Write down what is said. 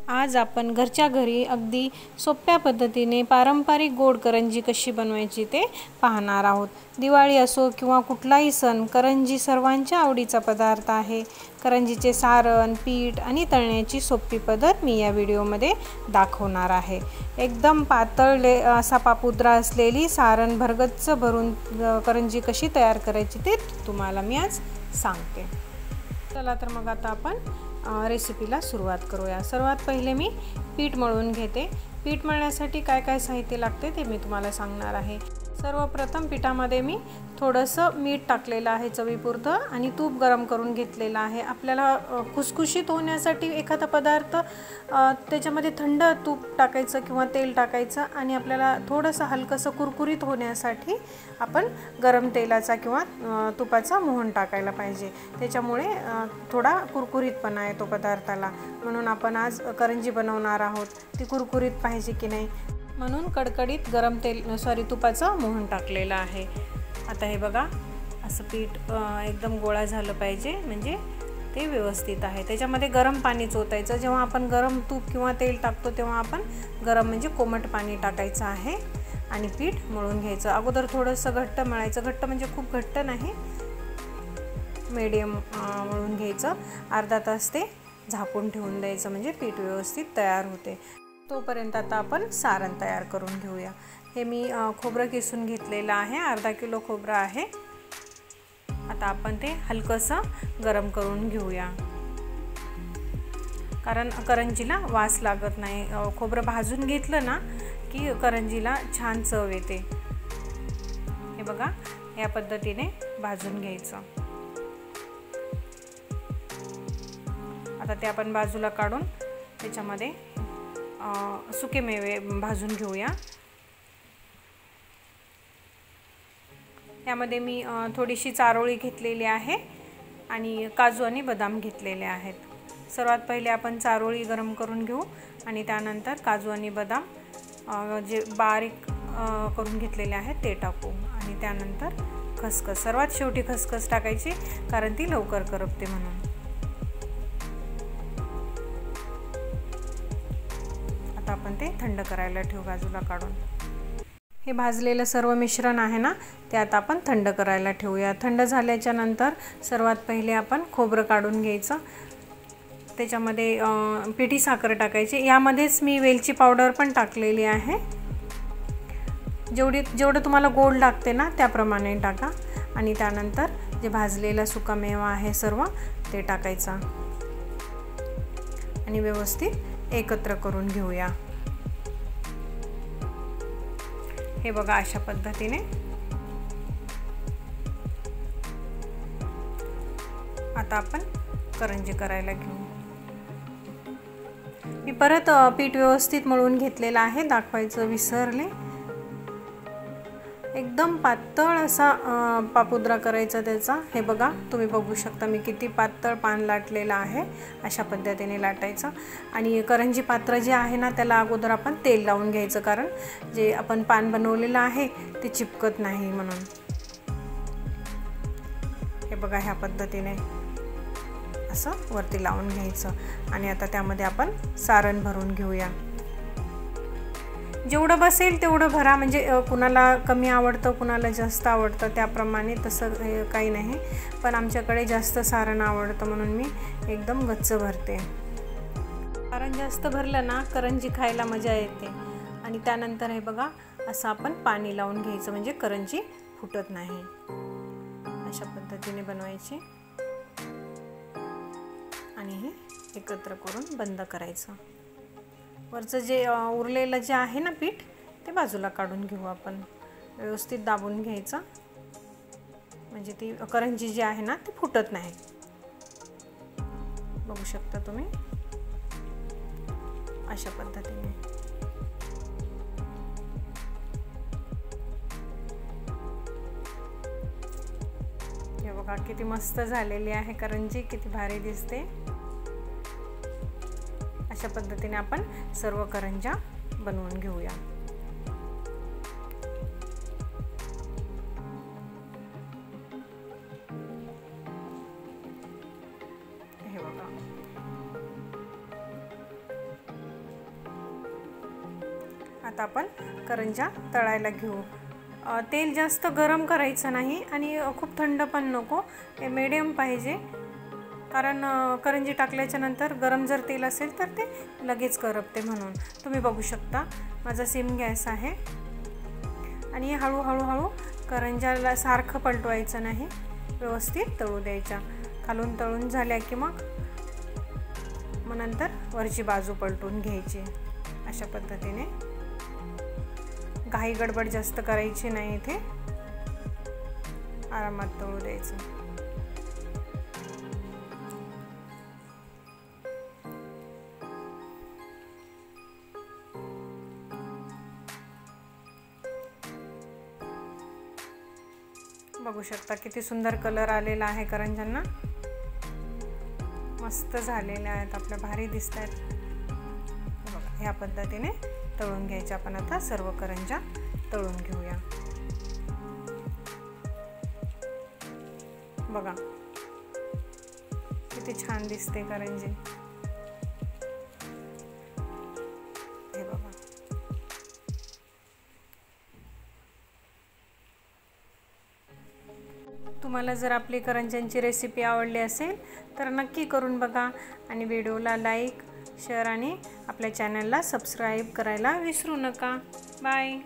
आज आपण घरच्या घरी अगदी सोप्या पद्धतीने पारंपरिक गोड करंजी कशी बनवायची ते पाहणार आहोत। दिवाळी असो किंवा कुठलाही सण, करंजी सर्वांच्या आवडीचा पदार्थ आहे। करंजीचे सारण, पीठ आणि तळण्याची सोपी पद्धत मी या व्हिडिओमध्ये दाखवणार आहे। एकदम पातळ असा पापुद्रा असलेली सारण भरगच्च भरून करंजी कशी तयार करायची ते तुम्हाला मी आज सांगते। चला तर मग आता आपण रेसिपीला सुरुवात करूया। सर्वात पहिले मी पीठ मळून घेते। पीठ मळण्यासाठी काय काय साहित्य लागते ते मी तुम्हाला सांगणार आहे। सर्वप्रथम पिठामध्ये मी थोडंसं मीठ टाकलेलं आहे चवीपुरतं आणि तूप गरम करून घेतलेलं आहे। आपल्याला खुसखुशीत होण्यासाठी एखादा पदार्थ त्याच्यामध्ये थंड तूप टाकायचं किंवा तेल टाकायचं आणि आपल्याला थोडंसं हलकंसं कुरकुरीत होण्यासाठी आपण गरम तेलाचा किंवा तुपाचा मोहन टाकायला पाहिजे। त्याच्यामुळे थोडा कुरकुरीतपणा येतो पदार्थाला। म्हणून आपण आज करंजी बनवणार आहोत, ती कुरकुरीत पाहिजे की नाही म्हणून कडकडीत गरम तुपाचं मोहन टाकलेलं आहे। आता हे बघा, असं पीठ एकदम गोळा झालं पाहिजे, म्हणजे ते व्यवस्थित आहे। त्याच्यामध्ये गरम पाणी ओतायचं। जेव्हा आपण गरम तूप किंवा तेल टाकतो तेव्हा आपण गरम म्हणजे कोमट पाणी टाकायचं आहे आणि पीठ मळून घ्यायचं। अगोदर थोडंसं घट्ट मळायचं, घट्ट म्हणजे खूप घट्ट नाही, मीडियम मळून घ्यायचं। अर्धा तास ते झाकून ठेवून द्यायचं, म्हणजे पीठ व्यवस्थित तयार होते। तोपर्यंत आता आपण सारण तयार करून घेऊया। हे मी खोबरं किसून घेतलेलं आहे, अर्धा किलो खोबरं आहे। आता आपण ते हलकंसं गरम करून घेऊया, कारण करंजीला वास लागत नाही। खोबरं भाजून घेतलं ना की करंजीला छान चव येते। हे बघा, या पद्धतीने भाजून घ्यायचं। आता ते आपण बाजूला काढून त्याच्यामध्ये सुके मेवे भाजून घेऊया। यामध्ये मी थोडीशी चारोळी घेतलेली आहे आणि काजू आणि बदाम घेतलेले आहेत। सर्वात पहिले आपण चारोळी गरम करून घेऊ आणि त्यानंतर काजू आणि बदाम जे बारीक करून घेतलेले आहेत ते टाकू आणि त्यानंतर खसखस, सर्वात शेवटी खसखस टाकायची, कारण ती लवकर करपते म्हणून। आता आपण ते थंड करायला ठेवू बाजूला काढून। हे भाजलेलं सर्व मिश्रण आहे ना, ते आता आपण थंड करायला ठेवूया। थंड झाल्याच्या नंतर सर्वात पहिले आपण खोबरं काढून घ्यायचं। त्याच्यामध्ये पिठी साखर टाकायची। यामध्येच मी वेलची पावडर पण टाकलेली आहे। जेवढं तुम्हाला गोड लागते ना त्याप्रमाणे टाका आणि त्यानंतर जे भाजलेला सुकामेवा आहे सर्व ते टाकायचा आणि व्यवस्थित एकत्र करून घेऊया। हे बघा, अशा पद्धतीने आता आपण करंजी करायला घेऊ। मी परत पीठ व्यवस्थित मळून घेतलेलं आहे, दाखवायचं विसरले। एकदम पातळ असा पापुद्रा करायचा त्याचा। हे बघा, तुम्ही बघू शकता मी किती पातळ पान लाटलेलं आहे। अशा पद्धतीने लाटायचं आणि करंजी पात्र जे आहे ना त्याला अगोदर आपण तेल लावून घ्यायचं, कारण जे आपण पान बनवलेलं आहे ते चिपकत नाही म्हणून। हे बघा, ह्या पद्धतीने असं वरती लावून घ्यायचं आणि आता त्यामध्ये आपण सारण भरून घेऊया। जेवढं बसेल तेवढं भरा, म्हणजे कुणाला कमी आवडतं कुणाला जास्त आवडतं त्याप्रमाणे, तसं काही नाही, पण आमच्याकडे जास्त सारण आवडतं म्हणून मी एकदम गच्च भरते। सारण जास्त भरलं ना करंजी खायला मजा येते। आणि त्यानंतर हे बघा, असं आपण पाणी लावून घ्यायचं, म्हणजे करंजी फुटत नाही। अशा पद्धतीने बनवायची आणि हे एकत्र करून बंद करायचं। वरचं जे उरलेलं जे आहे ना पीठ ते बाजूला काढून घेऊ आपण। व्यवस्थित दाबून घ्यायचं, म्हणजे ती करंजी जी आहे ना ती फुटत नाही। बघू शकता तुम्ही, अशा पद्धतीने। हे बघा, किती मस्त झालेली आहे करंजी, किती भारी दिसते। अशा पद्धतीने आपण सर्व करंज्या बनवून घेऊया। हे बघा, आता आपण करंज्या तळायला घेऊ। तेल जास्त गरम करायचं नाही आणि खूप थंड पण नको, हे मीडियम पाहिजे, कारण करंजी टाकल्याच्या नंतर गरम जर तेल असेल तर ते लगेच करपते। म्हणून तुम्ही बघू शकता माझा सिम गॅस आहे आणि हळूहळू करंज्याला सारखं पलटवायचं नाही, व्यवस्थित तळू द्यायच्या। खालून तळून झाल्या की मग नंतर वरची बाजू पलटून घ्यायची। अशा पद्धतीने घाई गडबड जास्त करायची नाही, इथे आरामात तळू द्यायचं। बघू शकता किती सुंदर कलर आलेला आहे करंज्यांना, मस्त झालेले आहेत, आपल्या भारी दिसत आहेत। बघा ह्या पद्धतीने तळून घ्यायच्या। आपण आता सर्व करंज्या तळून घेऊया। बघा किती छान दिसते करंजी, हे बघा। तुम्हाला जर आपली करंज्यांची रेसिपी आवडली असेल तर नक्की करून बघा आणि व्हिडिओला लाईक, शेअर आणि आपल्या चॅनलला सबस्क्राईब करायला विसरू नका। बाय।